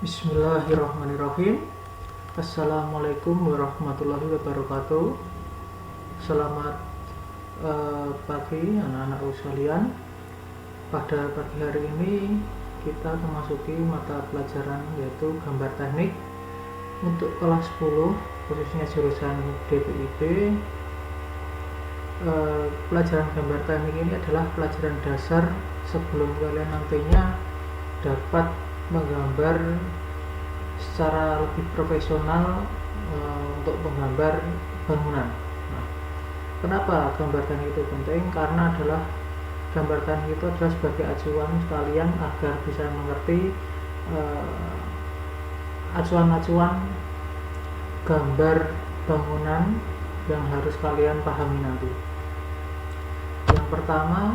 Bismillahirrahmanirrahim. Assalamualaikum warahmatullahi wabarakatuh. Selamat pagi anak-anakku sekalian. Pada pagi hari ini kita memasuki mata pelajaran yaitu gambar teknik untuk kelas 10, khususnya jurusan DPIB. Pelajaran gambar teknik ini adalah pelajaran dasar sebelum kalian nantinya dapat menggambar secara lebih profesional untuk menggambar bangunan. Nah, kenapa gambar teknik itu penting? Karena adalah gambar teknik itu adalah sebagai acuan kalian agar bisa mengerti acuan-acuan gambar bangunan yang harus kalian pahami nanti. Yang pertama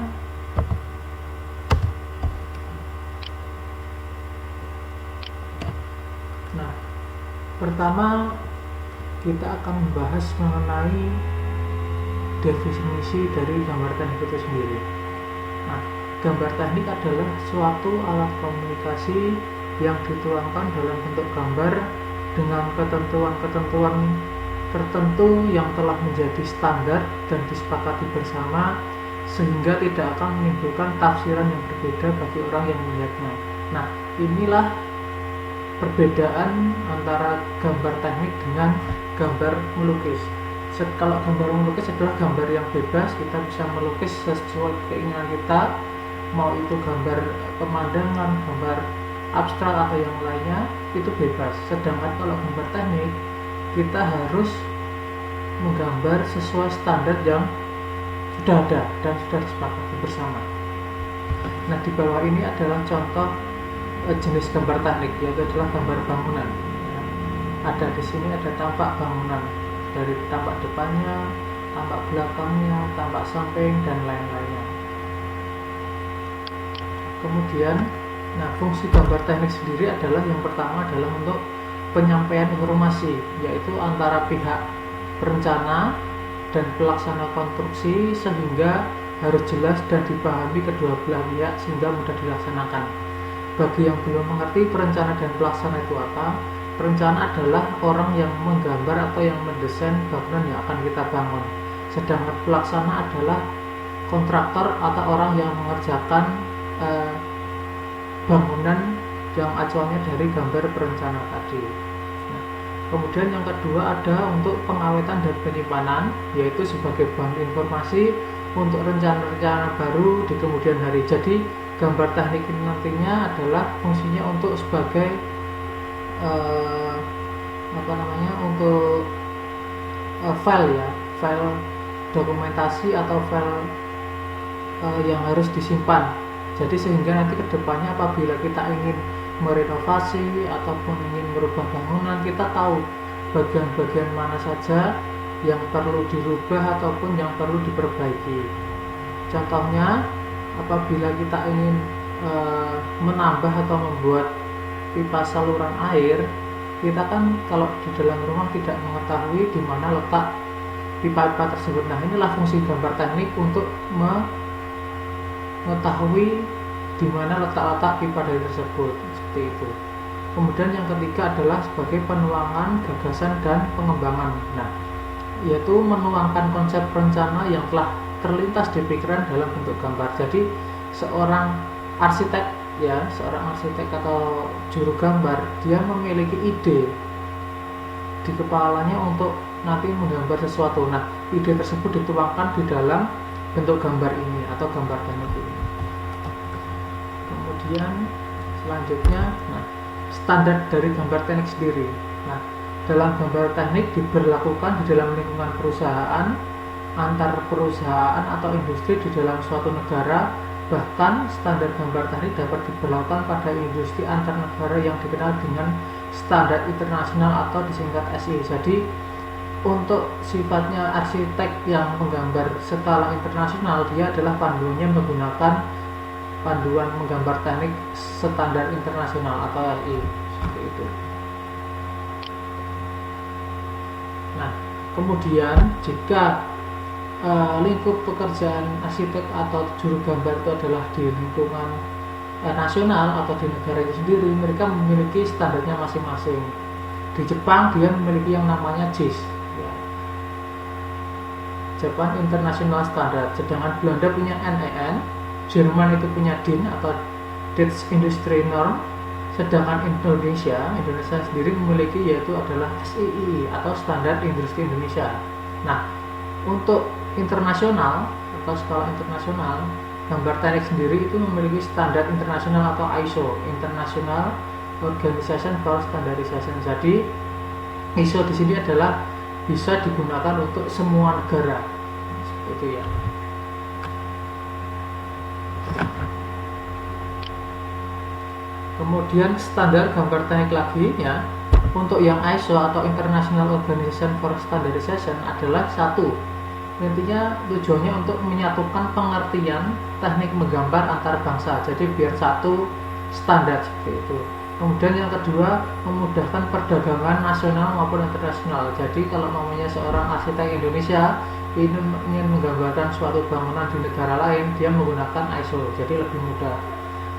kita akan membahas mengenai definisi dari gambar teknik itu sendiri. Nah, gambar teknik adalah suatu alat komunikasi yang dituangkan dalam bentuk gambar dengan ketentuan-ketentuan tertentu yang telah menjadi standar dan disepakati bersama, sehingga tidak akan menimbulkan tafsiran yang berbeda bagi orang yang melihatnya. Nah, inilah perbedaan antara gambar teknik dengan gambar melukis. Kalau gambar melukis adalah gambar yang bebas, kita bisa melukis sesuai keinginan kita, mau itu gambar pemandangan, gambar abstrak atau yang lainnya, itu bebas. Sedangkan kalau gambar teknik, kita harus menggambar sesuai standar yang sudah ada dan sudah disepakati bersama. Nah, di bawah ini adalah contoh jenis gambar teknik, yaitu adalah gambar bangunan. Ada di sini ada tampak bangunan, dari tampak depannya, tampak belakangnya, tampak samping, dan lain-lainnya. Kemudian, fungsi gambar teknik sendiri adalah yang pertama adalah untuk penyampaian informasi, yaitu antara pihak perencana dan pelaksana konstruksi, sehingga harus jelas dan dipahami kedua belah pihak sehingga mudah dilaksanakan. Bagi yang belum mengerti perencana dan pelaksana itu apa, perencana adalah orang yang menggambar atau yang mendesain bangunan yang akan kita bangun. Sedangkan pelaksana adalah kontraktor atau orang yang mengerjakan bangunan yang acuannya dari gambar perencana tadi. Nah, kemudian yang kedua ada untuk pengawetan dan penyimpanan, yaitu sebagai bahan informasi untuk rencana-rencana baru di kemudian hari. Jadi gambar teknik ini nantinya adalah fungsinya untuk sebagai untuk file ya, file dokumentasi atau file yang harus disimpan. Jadi sehingga nanti kedepannya apabila kita ingin merenovasi ataupun ingin merubah bangunan, kita tahu bagian-bagian mana saja yang perlu dirubah ataupun yang perlu diperbaiki. Contohnya, apabila kita ingin menambah atau membuat pipa saluran air, kita kan kalau di dalam rumah tidak mengetahui di mana letak pipa-pipa tersebut. Nah, inilah fungsi gambar teknik untuk mengetahui di mana letak-letak pipa dari tersebut, seperti itu. Kemudian yang ketiga adalah sebagai penuangan gagasan dan pengembangan. Nah, yaitu menuangkan konsep rencana yang telah terlintas di pikiran dalam bentuk gambar. Jadi seorang arsitek atau juru gambar, dia memiliki ide di kepalanya untuk nanti menggambar sesuatu. Nah, ide tersebut dituangkan di dalam bentuk gambar ini atau gambar teknik ini. Kemudian selanjutnya, standar dari gambar teknik sendiri. Nah, dalam gambar teknik diberlakukan di dalam lingkungan perusahaan, antar perusahaan atau industri di dalam suatu negara. Bahkan standar gambar teknik dapat diberlakukan pada industri antar negara yang dikenal dengan standar internasional atau disingkat SI. Jadi untuk sifatnya arsitek yang menggambar skala internasional, dia adalah panduannya menggunakan panduan menggambar teknik standar internasional atau SI, seperti itu. Nah, kemudian jika lingkup pekerjaan arsitek atau juru gambar itu adalah di lingkungan nasional atau di negara itu sendiri mereka memiliki standarnya masing-masing. Di Jepang dia memiliki yang namanya JIS, ya, Japan International Standard. Sedangkan Belanda punya NEN, Jerman itu punya DIN atau Dutch Industry Norm. Sedangkan Indonesia sendiri memiliki yaitu adalah SII atau Standar Industri Indonesia. Nah, untuk internasional atau skala internasional, gambar teknik sendiri itu memiliki standar internasional atau ISO, International Organization for Standardization. Jadi ISO di sini adalah bisa digunakan untuk semua negara, seperti itu ya. Kemudian standar gambar teknik lagi ya. Untuk yang ISO atau International Organization for Standardization adalah satu, intinya tujuannya untuk menyatukan pengertian teknik menggambar antar bangsa, jadi biar satu standar seperti itu. Kemudian yang kedua, memudahkan perdagangan nasional maupun internasional. Jadi kalau namanya seorang arsitek Indonesia ingin menggambarkan suatu bangunan di negara lain, dia menggunakan ISO, jadi lebih mudah.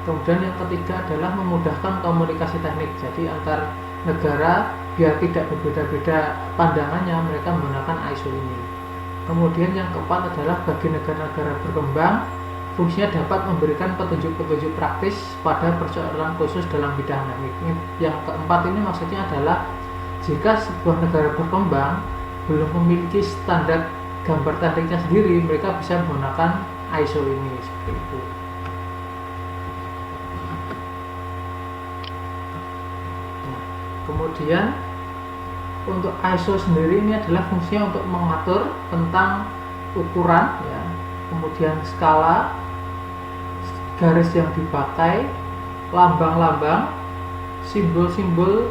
Kemudian yang ketiga adalah memudahkan komunikasi teknik, jadi antar negara biar tidak berbeda-beda pandangannya, mereka menggunakan ISO ini. Kemudian yang keempat adalah bagi negara-negara berkembang, fungsinya dapat memberikan petunjuk-petunjuk praktis pada persoalan khusus dalam bidang teknik. Yang keempat ini maksudnya adalah jika sebuah negara berkembang belum memiliki standar gambar tekniknya sendiri, mereka bisa menggunakan ISO ini, seperti itu. Kemudian untuk ISO sendiri ini adalah fungsinya untuk mengatur tentang ukuran ya, kemudian skala, garis yang dipakai, lambang-lambang, simbol-simbol,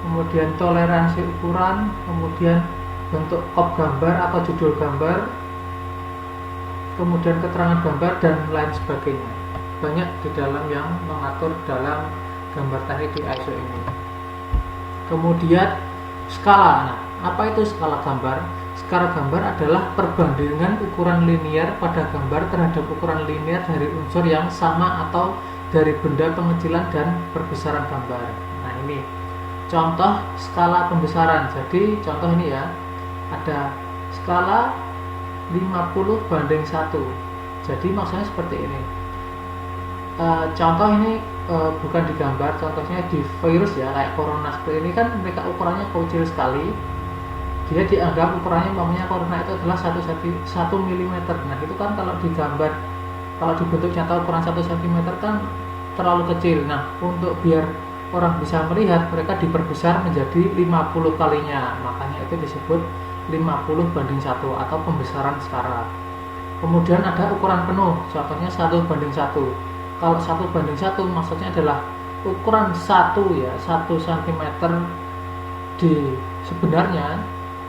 kemudian toleransi ukuran, kemudian bentuk kop gambar atau judul gambar, kemudian keterangan gambar dan lain sebagainya. Banyak di dalam yang mengatur dalam gambar teknik di ISO ini. Kemudian skala. Nah, apa itu skala gambar? Skala gambar adalah perbandingan ukuran linear pada gambar terhadap ukuran linear dari unsur yang sama atau dari benda pengecilan dan perbesaran gambar. Nah, ini contoh skala pembesaran. Jadi contoh ini ya, ada skala 50:1. Jadi maksudnya seperti ini. Contoh ini bukan di gambar, contohnya di virus ya, kayak corona seperti ini kan mereka ukurannya kecil sekali. Dia dianggap ukurannya namanya corona itu adalah 1 mm. Nah, itu kan kalau digambar, kalau dibentuk nyata ukuran 1 cm kan terlalu kecil. Nah, untuk biar orang bisa melihat, mereka diperbesar menjadi 50 kalinya. Makanya itu disebut 50:1 atau pembesaran skala. Kemudian ada ukuran penuh, contohnya 1:1. Kalau 1:1 maksudnya adalah ukuran 1 ya, 1 cm di sebenarnya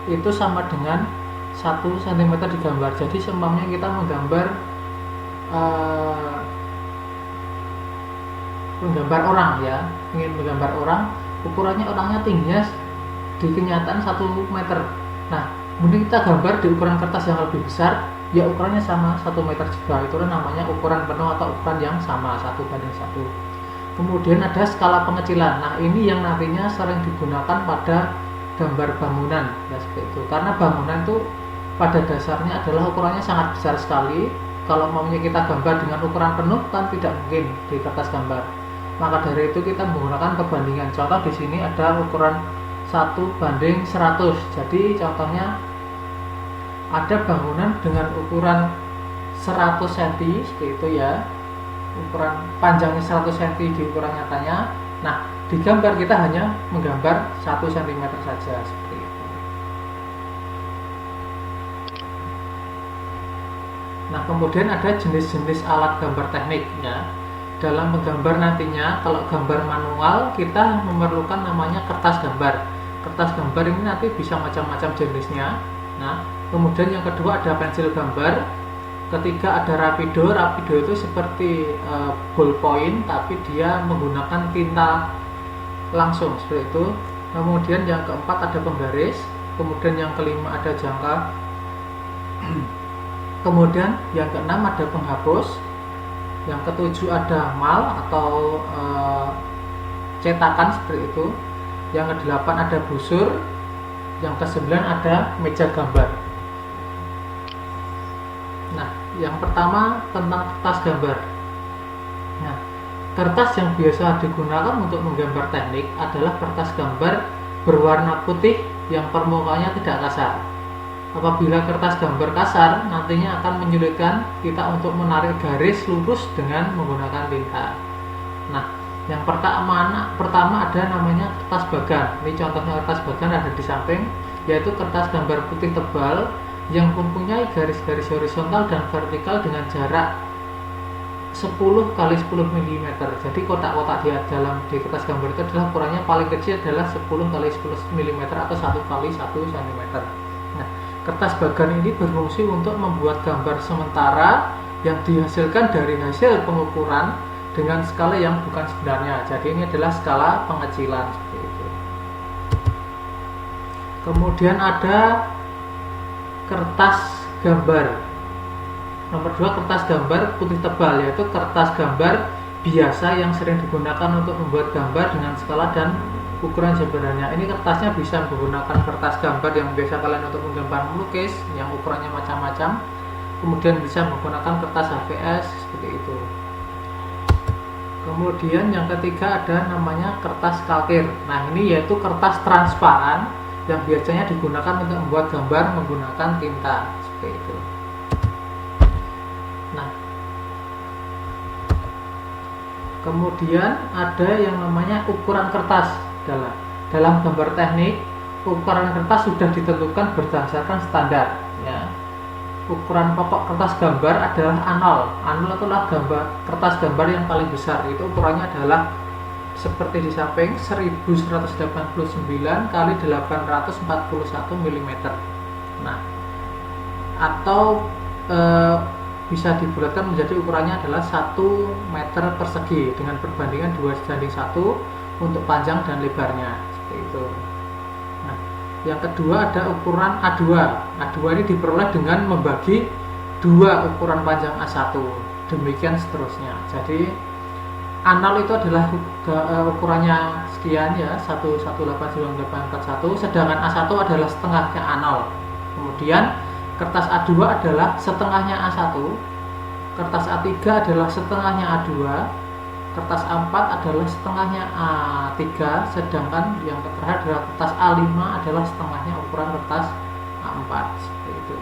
itu sama dengan 1 cm digambar. Jadi seumpamanya kita menggambar orang ya, ingin menggambar orang, ukurannya orangnya tingginya di kenyataan 1 meter. Nah, kemudian kita gambar di ukuran kertas yang lebih besar, ya ukurannya sama 1 meter juga. Itu namanya ukuran penuh atau ukuran yang sama 1:1. Kemudian ada skala pengecilan. Nah, ini yang nantinya sering digunakan pada gambar bangunan ya, seperti itu. Karena bangunan itu pada dasarnya adalah ukurannya sangat besar sekali. Kalau maunya kita gambar dengan ukuran penuh kan tidak mungkin di kertas gambar. Maka dari itu kita menggunakan perbandingan. Contoh di sini ada ukuran 1:100. Jadi contohnya ada bangunan dengan ukuran 100 cm seperti itu ya, ukuran panjangnya 100 cm di ukuran nyatanya. Nah, di gambar kita hanya menggambar 1 cm saja seperti itu. Nah, kemudian ada jenis-jenis alat gambar teknik ya. Dalam menggambar nantinya, kalau gambar manual kita memerlukan namanya kertas gambar. Kertas gambar ini nanti bisa macam-macam jenisnya. Nah, kemudian yang kedua ada pensil gambar. Ketiga ada rapido. Rapido itu seperti ballpoint tapi dia menggunakan tinta langsung seperti itu. Kemudian yang keempat ada penggaris. Kemudian yang kelima ada jangka. Kemudian yang keenam ada penghapus. Yang ketujuh ada mal atau cetakan seperti itu. Yang kedelapan ada busur. Yang kesembilan ada meja gambar. Nah, yang pertama tentang kertas gambar. Nah, kertas yang biasa digunakan untuk menggambar teknik adalah kertas gambar berwarna putih yang permukaannya tidak kasar. Apabila kertas gambar kasar, nantinya akan menyulitkan kita untuk menarik garis lurus dengan menggunakan tinta. Nah, yang pertama ada namanya kertas bagan. Ini contohnya kertas bagan ada di samping, yaitu kertas gambar putih tebal yang mempunyai garis-garis horizontal dan vertikal dengan jarak 10 x 10 mm. Jadi kotak-kotak di kertas gambar itu adalah ukurannya paling kecil adalah 10 x 10 mm atau 1 x 1 cm. Nah, kertas bagan ini berfungsi untuk membuat gambar sementara yang dihasilkan dari hasil pengukuran dengan skala yang bukan sebenarnya. Jadi ini adalah skala pengecilan seperti itu. Kemudian ada kertas gambar. Nomor 2, kertas gambar putih tebal, yaitu kertas gambar biasa yang sering digunakan untuk membuat gambar dengan skala dan ukuran sebenarnya. Ini kertasnya bisa menggunakan kertas gambar yang biasa kalian untuk menggambar melukis yang ukurannya macam-macam. Kemudian bisa menggunakan kertas HVS seperti itu. Kemudian yang ketiga ada namanya kertas kalkir. Nah, ini yaitu kertas transparan yang biasanya digunakan untuk membuat gambar menggunakan tinta seperti itu. Nah, kemudian ada yang namanya ukuran kertas. Dalam gambar teknik, ukuran kertas sudah ditentukan berdasarkan standar, ya. Ukuran pokok kertas gambar adalah anol. Anol itulah kertas gambar yang paling besar. Itu ukurannya adalah seperti di samping 1189 x 841 mm. Nah, atau bisa dibulatkan menjadi ukurannya adalah 1 meter persegi dengan perbandingan 2:1 untuk panjang dan lebarnya seperti itu. Nah, yang kedua ada ukuran A2. A2 ini diperoleh dengan membagi 2 ukuran panjang A1, demikian seterusnya. Jadi anal itu adalah ukurannya sekian ya, 1189841, sedangkan A1 adalah setengahnya anal. Kemudian kertas A2 adalah setengahnya A1, kertas A3 adalah setengahnya A2, kertas A4 adalah setengahnya A3, sedangkan yang terakhir adalah kertas A5 adalah setengahnya ukuran kertas A4 seperti itu.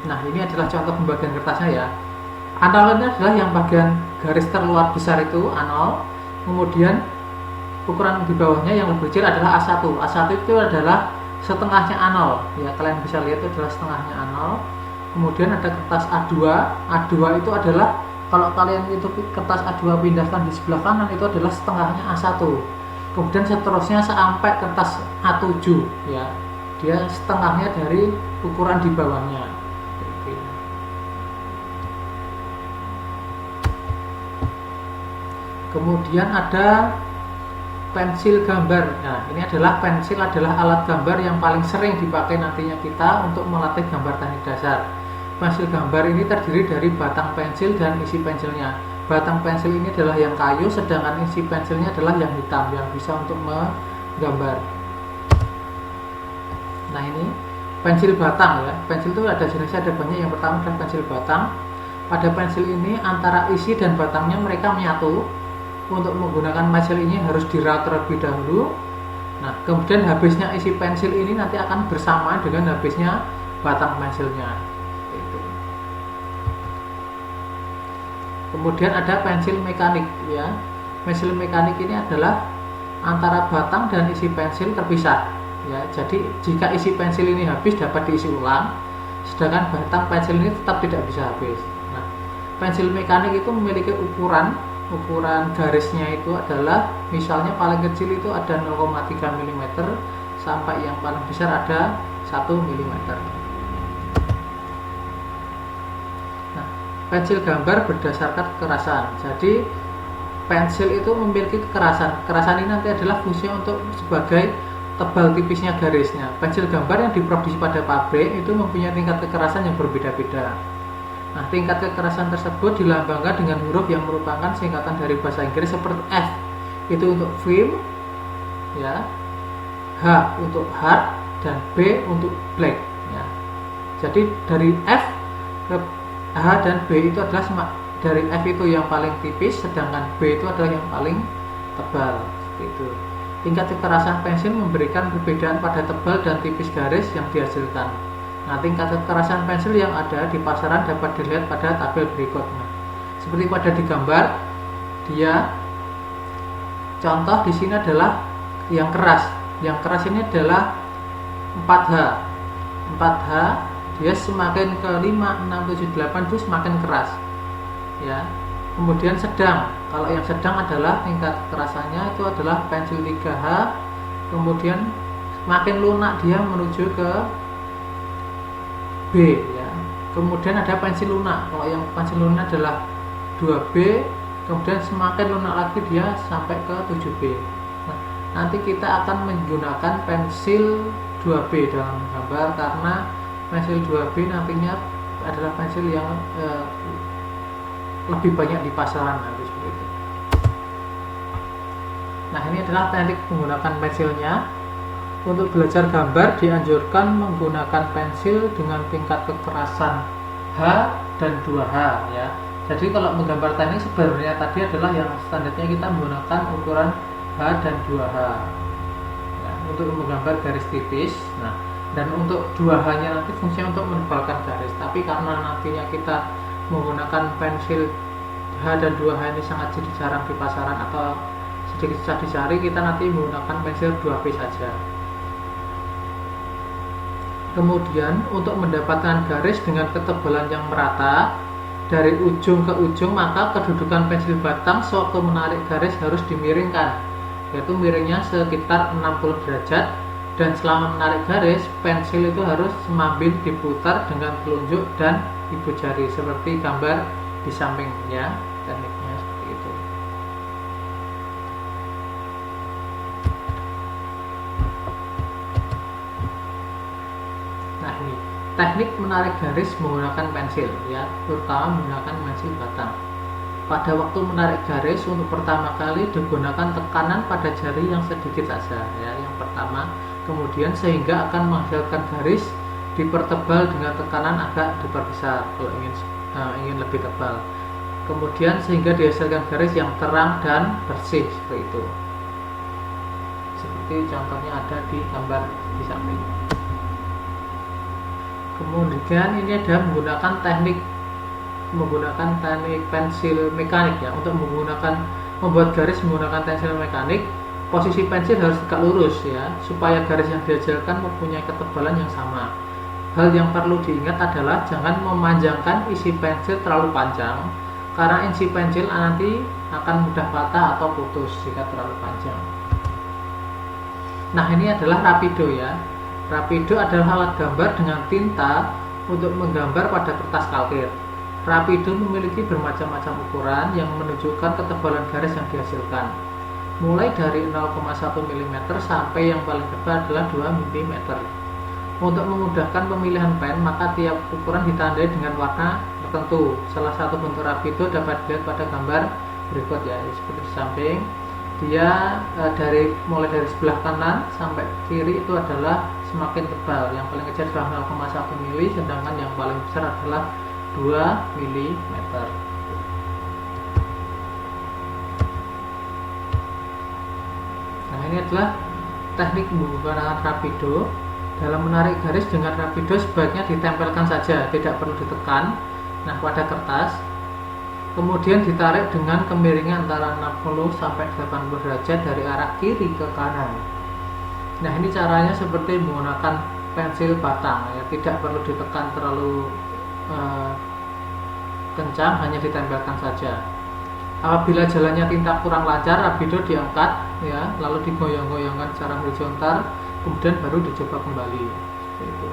Nah, ini adalah contoh pembagian kertasnya ya. Analnya adalah yang bagian garis terluar besar itu anal, kemudian ukuran di bawahnya yang lebih kecil adalah A1. A1 itu adalah setengahnya anal ya, kalian bisa lihat itu adalah setengahnya anal. Kemudian ada kertas A2. A2 itu adalah, kalau kalian itu kertas A2 pindahkan di sebelah kanan, itu adalah setengahnya A1. Kemudian seterusnya sampai kertas A7 ya, dia setengahnya dari ukuran di bawahnya. Kemudian ada pensil gambar. Nah, ini adalah pensil adalah alat gambar yang paling sering dipakai nantinya kita untuk melatih gambar teknik dasar. Pensil gambar ini terdiri dari batang pensil dan isi pensilnya. Batang pensil ini adalah yang kayu, sedangkan isi pensilnya adalah yang hitam yang bisa untuk menggambar. Nah, ini pensil batang ya. Pensil itu ada jenisnya, ada banyak. Yang pertama adalah pensil batang. Pada pensil ini antara isi dan batangnya mereka menyatu. Untuk menggunakan pensil ini harus dirawat terlebih dahulu. Nah, kemudian habisnya isi pensil ini nanti akan bersama dengan habisnya batang pensilnya. Itu. Kemudian ada pensil mekanik ya. Pensil mekanik ini adalah antara batang dan isi pensil terpisah ya. Jadi jika isi pensil ini habis dapat diisi ulang, sedangkan batang pensil ini tetap tidak bisa habis. Nah, pensil mekanik itu memiliki ukuran garisnya itu adalah, misalnya paling kecil itu ada 0,3 mm sampai yang paling besar ada 1 mm. Nah, pensil gambar berdasarkan kekerasan. Jadi pensil itu memiliki kekerasan. Kekerasan ini nanti adalah fungsinya untuk sebagai tebal tipisnya garisnya. Pensil gambar yang diproduksi pada pabrik itu mempunyai tingkat kekerasan yang berbeda-beda. Nah, tingkat kekerasan tersebut dilambangkan dengan huruf yang merupakan singkatan dari bahasa Inggris seperti F itu untuk firm, ya, H untuk hard, dan B untuk black. Ya. Jadi dari F ke H dan B itu adalah dari F itu yang paling tipis, sedangkan B itu adalah yang paling tebal. Seperti itu. Tingkat kekerasan pensil memberikan perbedaan pada tebal dan tipis garis yang dihasilkan. Nah, tingkat kekerasan pensil yang ada di pasaran dapat dilihat pada tabel berikut. Nah, seperti pada di gambar, dia contoh di sini adalah yang keras. Yang keras ini adalah 4H. 4H dia semakin ke 5, 6, 7, 8 itu semakin keras. Ya. Kemudian sedang. Kalau yang sedang adalah tingkat kekerasannya itu adalah pensil 3H. Kemudian semakin lunak dia menuju ke B, ya. Kemudian ada pensil lunak. Kalau yang pensil lunak adalah 2B, kemudian semakin lunak lagi dia sampai ke 7B. Nah, nanti kita akan menggunakan pensil 2B dalam gambar karena pensil 2B nantinya adalah pensil yang lebih banyak di pasaran nanti seperti itu. Nah, ini adalah teknik menggunakan pensilnya. Untuk belajar gambar dianjurkan menggunakan pensil dengan tingkat kekerasan H dan 2H, ya. Jadi kalau menggambar teknik sebenarnya tadi adalah yang standarnya kita menggunakan ukuran H dan 2H, ya, untuk menggambar garis tipis. Nah, dan untuk 2H-nya nanti fungsinya untuk menebalkan garis. Tapi karena nantinya kita menggunakan pensil H dan 2H ini sangat jadi jarang di pasaran atau sedikit susah dicari, kita nanti menggunakan pensil 2B saja. Kemudian untuk mendapatkan garis dengan ketebalan yang merata dari ujung ke ujung, maka kedudukan pensil batang sewaktu menarik garis harus dimiringkan, yaitu miringnya sekitar 60 derajat, dan selama menarik garis pensil itu harus sambil diputar dengan telunjuk dan ibu jari seperti gambar di sampingnya. Tekniknya seperti itu. Nah, ini teknik menarik garis menggunakan pensil, ya, terutama menggunakan pensil batang. Pada waktu menarik garis untuk pertama kali digunakan tekanan pada jari yang sedikit saja, ya, yang pertama. Kemudian sehingga akan menghasilkan garis dipertebal dengan tekanan agak diperbesar kalau ingin lebih tebal. Kemudian sehingga dihasilkan garis yang terang dan bersih seperti itu. Seperti contohnya ada di gambar di samping. Kemudian ini ada menggunakan teknik pensil mekanik, ya, untuk membuat garis menggunakan pensil mekanik. Posisi pensil harus tegak lurus, ya, supaya garis yang dihasilkan mempunyai ketebalan yang sama. Hal yang perlu diingat adalah jangan memanjangkan isi pensil terlalu panjang, karena isi pensil nanti akan mudah patah atau putus jika terlalu panjang. Nah, ini adalah rapido, ya. Rapido adalah alat gambar dengan tinta untuk menggambar pada kertas kalkir. Rapido memiliki bermacam-macam ukuran yang menunjukkan ketebalan garis yang dihasilkan, mulai dari 0,1 mm sampai yang paling tebal adalah 2 mm. Untuk memudahkan pemilihan pen, maka tiap ukuran ditandai dengan warna tertentu. Salah satu bentuk rapido dapat dilihat pada gambar berikut, ya, seperti di samping. Dia mulai dari sebelah kanan sampai kiri itu adalah semakin tebal. Yang paling kecil adalah 0,1 mm, sedangkan yang paling besar adalah 2 mm. Nah, ini adalah teknik menggunakan rapido. Dalam menarik garis dengan rapido sebaiknya ditempelkan saja, tidak perlu ditekan. Nah, pada kertas. Kemudian ditarik dengan kemiringan antara 60 sampai 80 derajat dari arah kiri ke kanan. Nah, ini caranya seperti menggunakan pensil batang, ya, tidak perlu ditekan terlalu kencang, hanya ditempelkan saja. Apabila jalannya tinta kurang lancar, rapido diangkat, ya, lalu digoyang-goyangkan secara horizontal, kemudian baru dicoba kembali. Itu.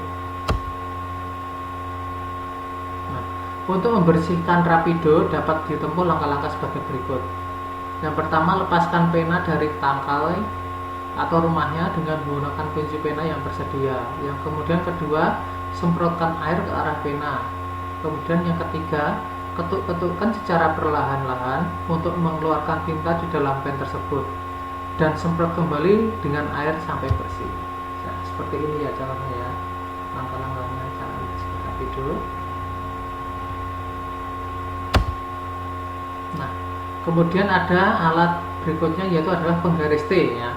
Nah, untuk membersihkan rapido dapat ditempuh langkah-langkah sebagai berikut. Yang pertama, lepaskan pena dari tangkai atau rumahnya dengan menggunakan kunci pena yang tersedia. Yang kemudian kedua, semprotkan air ke arah pena. Kemudian yang ketiga, ketuk-ketukkan secara perlahan-lahan untuk mengeluarkan tinta di dalam pen tersebut dan semprot kembali dengan air sampai bersih. Nah, seperti ini ya caranya ya, langkah-langkahnya cara seperti itu. Nah, kemudian ada alat berikutnya yaitu adalah penggaris T ya.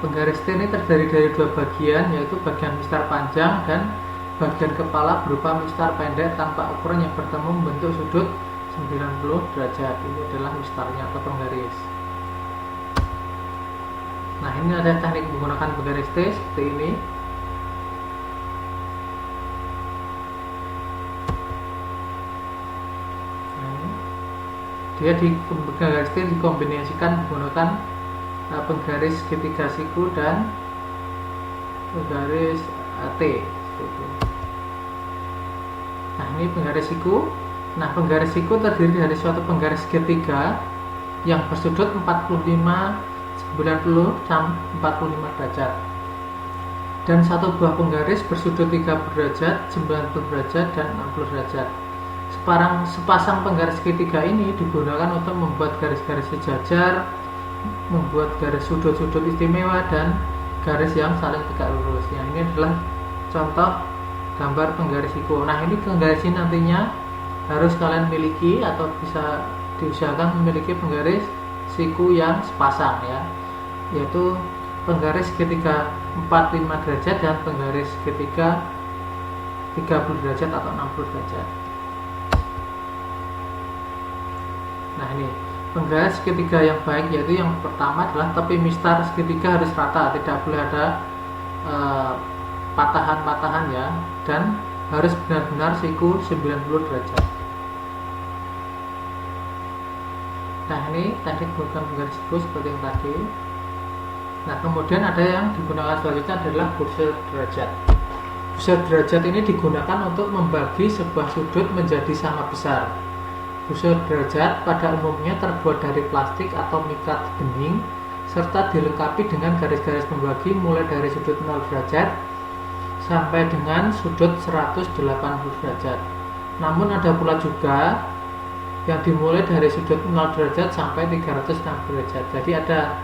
Penggaris T ini terdiri dari dua bagian, yaitu bagian mistar panjang dan bagian kepala berupa mistar pendek tanpa ukuran yang bertemu membentuk sudut 90 derajat. Ini adalah mistarnya atau penggaris. Nah, ini ada teknik menggunakan penggaris T seperti ini. Dia di penggaris T dikombinasikan menggunakan penggaris segitiga siku dan penggaris T. Nah, ini penggaris siku. Nah, penggaris siku terdiri dari suatu penggaris segitiga yang bersudut 45, 90, 45 derajat dan satu buah penggaris bersudut 30 derajat, 90 derajat, dan 60 derajat. Sepasang penggaris segitiga ini digunakan untuk membuat garis-garis sejajar, membuat garis sudut-sudut istimewa, dan garis yang saling tegak lurus. Nah, ini adalah contoh gambar penggaris siku. Nah, ini penggaris ini nantinya harus kalian miliki atau bisa diusahakan memiliki penggaris siku yang sepasang ya, yaitu penggaris segitiga 45 derajat dan penggaris segitiga 30 derajat atau 60 derajat. Nah, ini penggaris segitiga yang baik yaitu yang pertama adalah tepi mistar segitiga harus rata, tidak boleh ada patahan-patahan ya, dan harus benar-benar siku 90 derajat. Nah, ini teknik menggunakan penggaris siku seperti yang tadi. Nah, kemudian ada yang digunakan selanjutnya adalah bursur derajat. Bursur derajat ini digunakan untuk membagi sebuah sudut menjadi sama besar. Bursur derajat pada umumnya terbuat dari plastik atau mikat bening serta dilengkapi dengan garis-garis pembagi mulai dari sudut 0 derajat sampai dengan sudut 180 derajat. Namun ada pula juga yang dimulai dari sudut 0 derajat sampai 360 derajat. Jadi ada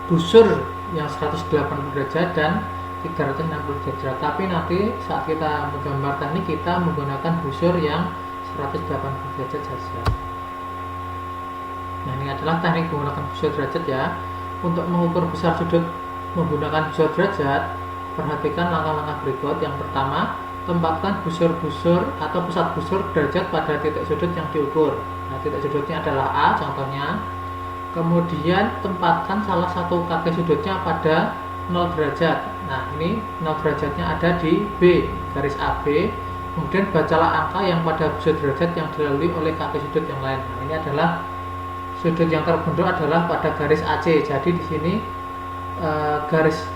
busur yang 180 derajat dan 360 derajat. Tapi nanti saat kita menggambar teknik kita menggunakan busur yang 180 derajat saja. Nah, ini adalah teknik menggunakan busur derajat ya. Untuk mengukur besar sudut menggunakan busur derajat, perhatikan langkah-langkah berikut. Yang pertama, tempatkan busur-busur atau pusat busur derajat pada titik sudut yang diukur. Nah, titik sudutnya adalah A contohnya. Kemudian tempatkan salah satu kaki sudutnya pada 0 derajat. Nah, ini 0 derajatnya ada di B, garis AB. Kemudian bacalah angka yang pada busur derajat yang dilalui oleh kaki sudut yang lain. Nah, ini adalah sudut yang terbentuk adalah pada garis AC. Jadi di sini garis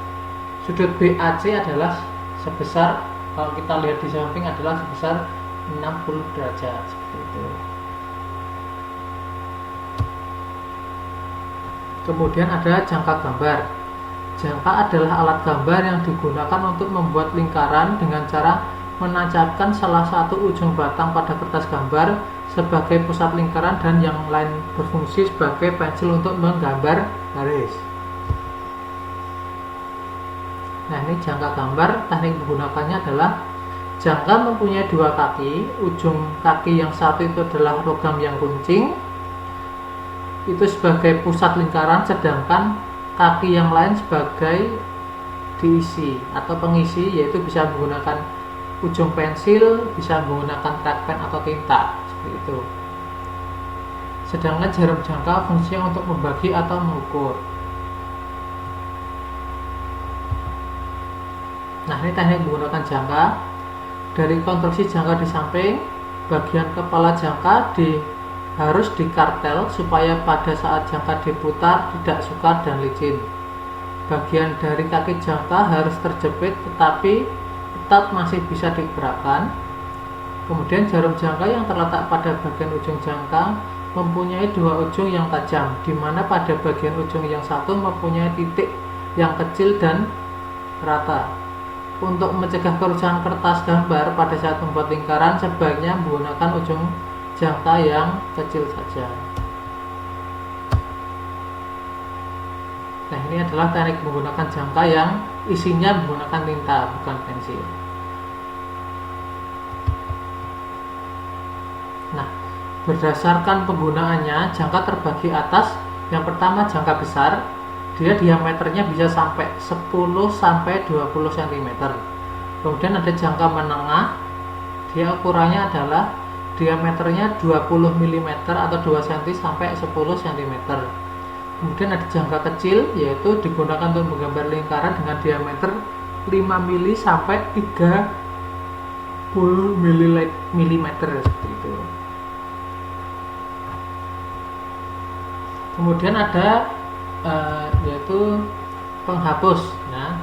sudut BAC adalah sebesar, kalau kita lihat di samping adalah sebesar 60 derajat seperti itu. Kemudian ada jangka gambar. Jangka adalah alat gambar yang digunakan untuk membuat lingkaran dengan cara menancapkan salah satu ujung batang pada kertas gambar sebagai pusat lingkaran dan yang lain berfungsi sebagai pensil untuk menggambar garis. Nah, ini jangka gambar. Teknik menggunakannya adalah jangka mempunyai dua kaki. Ujung kaki yang satu itu adalah logam yang runcing, itu sebagai pusat lingkaran, sedangkan kaki yang lain sebagai diisi atau pengisi, yaitu bisa menggunakan ujung pensil, bisa menggunakan trackpen atau tinta seperti itu. Sedangkan jarum jangka fungsinya untuk membagi atau mengukur. Nah, ini teknik menggunakan jangka. Dari konstruksi jangka di samping, bagian kepala jangka harus dikartel supaya pada saat jangka diputar tidak sukar dan licin. Bagian dari kaki jangka harus terjepit tetapi tetap masih bisa digerakkan. Kemudian jarum jangka yang terletak pada bagian ujung jangka mempunyai dua ujung yang tajam, di mana pada bagian ujung yang satu mempunyai titik yang kecil dan rata. untuk mencegah kerusakan kertas gambar pada saat membuat lingkaran, sebaiknya menggunakan ujung jangka yang kecil saja. Nah, ini adalah teknik menggunakan jangka yang isinya menggunakan tinta, bukan pensil. Nah, berdasarkan penggunaannya, jangka terbagi atas. Yang pertama jangka besar, dia diameternya bisa sampai 10-20 cm. Kemudian ada jangka menengah, dia ukurannya adalah diameternya 20 mm atau 2 cm sampai 10 cm. Kemudian ada jangka kecil, yaitu digunakan untuk menggambar lingkaran dengan diameter 5 mm sampai 30 mm seperti itu. Kemudian ada yaitu penghapus. Nah,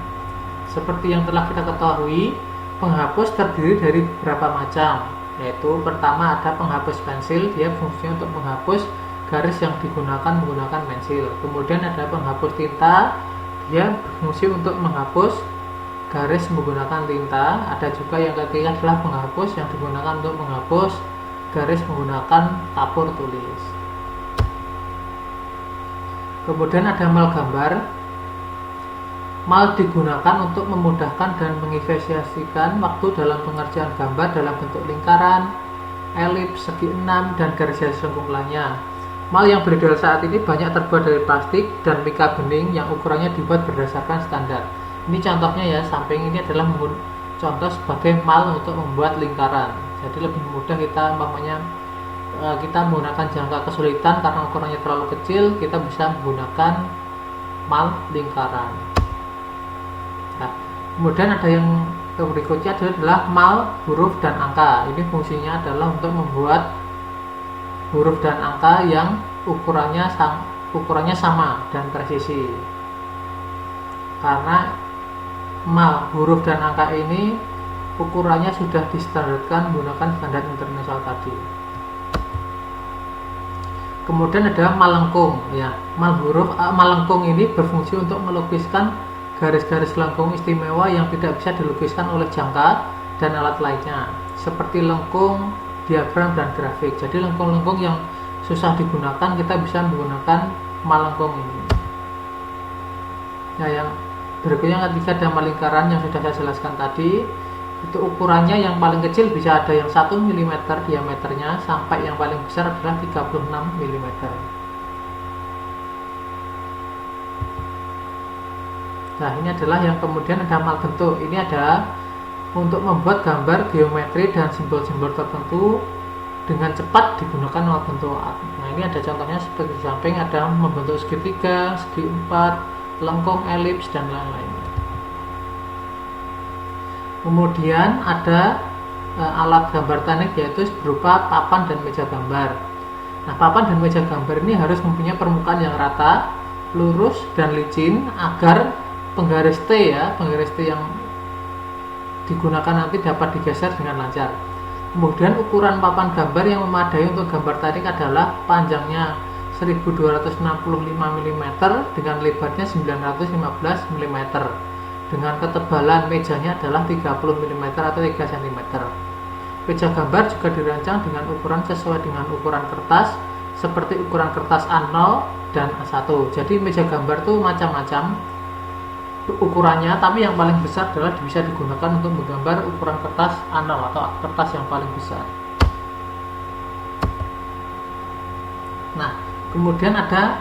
seperti yang telah kita ketahui, penghapus terdiri dari beberapa macam. Yaitu pertama ada penghapus pensil, dia fungsinya untuk menghapus garis yang digunakan menggunakan pensil. Kemudian ada penghapus tinta, dia berfungsi untuk menghapus garis menggunakan tinta. Ada juga yang ketiga adalah penghapus yang digunakan untuk menghapus garis menggunakan kapur tulis. Kemudian ada mal gambar. Mal digunakan untuk memudahkan dan mengefisiensikan waktu dalam pengerjaan gambar dalam bentuk lingkaran, elips, segi enam, dan garis-garis lengkung lainnya. Mal yang beredar saat ini banyak terbuat dari plastik dan mika bening yang ukurannya dibuat berdasarkan standar. Ini contohnya ya, samping ini adalah contoh sebagai mal untuk membuat lingkaran. Jadi lebih mudah kita kita menggunakan jangka kesulitan karena ukurannya terlalu kecil, kita bisa menggunakan mal lingkaran. Nah, kemudian ada yang berikutnya adalah mal huruf dan angka. Ini fungsinya adalah untuk membuat huruf dan angka yang ukurannya sama dan presisi. Karena mal huruf dan angka ini ukurannya sudah distandarkan menggunakan standar internasional tadi. Kemudian ada mal lengkung, ya. Mal lengkung ini berfungsi untuk melukiskan garis-garis lengkung istimewa yang tidak bisa dilukiskan oleh jangka dan alat lainnya, seperti lengkung, diagram, dan grafik. Jadi lengkung-lengkung yang susah digunakan kita bisa menggunakan mal lengkung ini. Nah, yang berikutnya ketika ada mal lingkaran yang sudah saya jelaskan tadi, itu ukurannya yang paling kecil bisa ada yang 1 mm diameternya sampai yang paling besar adalah 36 mm. Nah, ini adalah yang kemudian ada mal bentuk. Ini ada untuk membuat gambar geometri dan simbol-simbol tertentu dengan cepat digunakan mal bentuk. Nah, ini ada contohnya seperti di samping, ada membentuk segitiga, segi empat, lengkung, elips, dan lain-lain. Kemudian ada alat gambar teknik, yaitu berupa papan dan meja gambar. Nah, papan dan meja gambar ini harus mempunyai permukaan yang rata, lurus, dan licin agar penggaris T yang digunakan nanti dapat digeser dengan lancar. Kemudian ukuran papan gambar yang memadai untuk gambar teknik adalah panjangnya 1265 mm dengan lebarnya 915 mm. Dengan ketebalan mejanya adalah 30 mm atau 3 cm. Meja gambar juga dirancang dengan ukuran sesuai dengan ukuran kertas, seperti ukuran kertas A0 dan A1. Jadi meja gambar itu macam-macam ukurannya, tapi yang paling besar adalah bisa digunakan untuk menggambar ukuran kertas A0 atau kertas yang paling besar. Nah, kemudian ada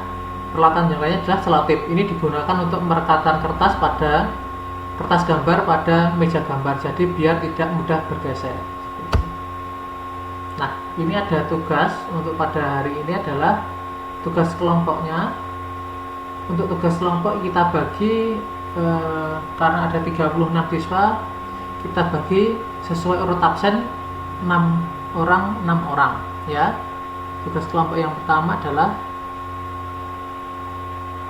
peralatan yang lainnya adalah selotip. Ini digunakan untuk merekatkan kertas gambar pada meja gambar, jadi biar tidak mudah bergeser. Nah, ini ada tugas untuk pada hari ini adalah tugas kelompoknya. Untuk tugas kelompok kita bagi karena ada 36 siswa, kita bagi sesuai urut absen 6 orang ya. Tugas kelompok yang pertama adalah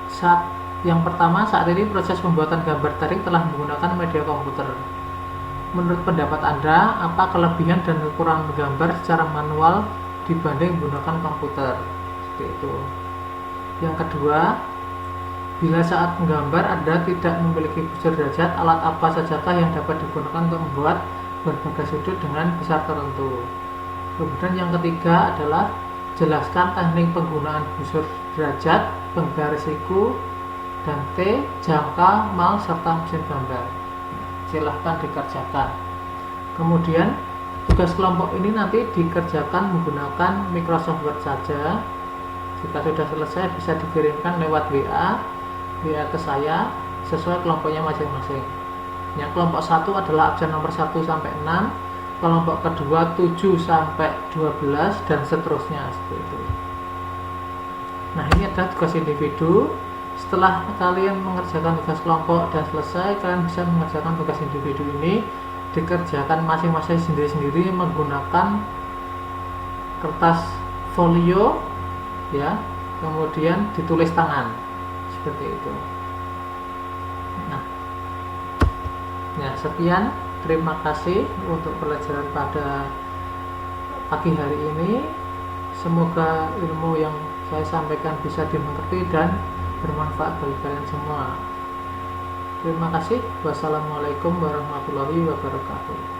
saat ini proses pembuatan gambar teknik telah menggunakan media komputer. Menurut pendapat Anda, apa kelebihan dan kekurangan menggambar secara manual dibanding menggunakan komputer? Seperti itu. Yang kedua, Bila saat menggambar Anda tidak memiliki busur derajat, alat apa sajakah yang dapat digunakan untuk membuat berbagai sudut dengan besar tertentu? Kemudian yang ketiga adalah jelaskan teknik penggunaan busur derajat, penggaris siku, dan T, jangka, mal, serta mesin gambar. Silahkan dikerjakan. Kemudian tugas kelompok ini nanti dikerjakan menggunakan Microsoft Word saja. Jika sudah selesai bisa dikirimkan lewat WA ke saya sesuai kelompoknya masing-masing. Yang kelompok 1 adalah absen nomor 1 sampai 6, kelompok kedua 7 sampai 12 dan seterusnya seperti itu. Nah, ini adalah tugas individu. Setelah kalian mengerjakan tugas kelompok dan selesai, kalian bisa mengerjakan tugas individu ini dikerjakan masing-masing sendiri-sendiri menggunakan kertas folio ya, kemudian ditulis tangan seperti itu. Nah, ya sekian, terima kasih untuk pelajaran pada pagi hari ini. Semoga ilmu yang saya sampaikan bisa dimengerti dan bermanfaat bagi kalian semua. Terima kasih. Wassalamualaikum warahmatullahi wabarakatuh.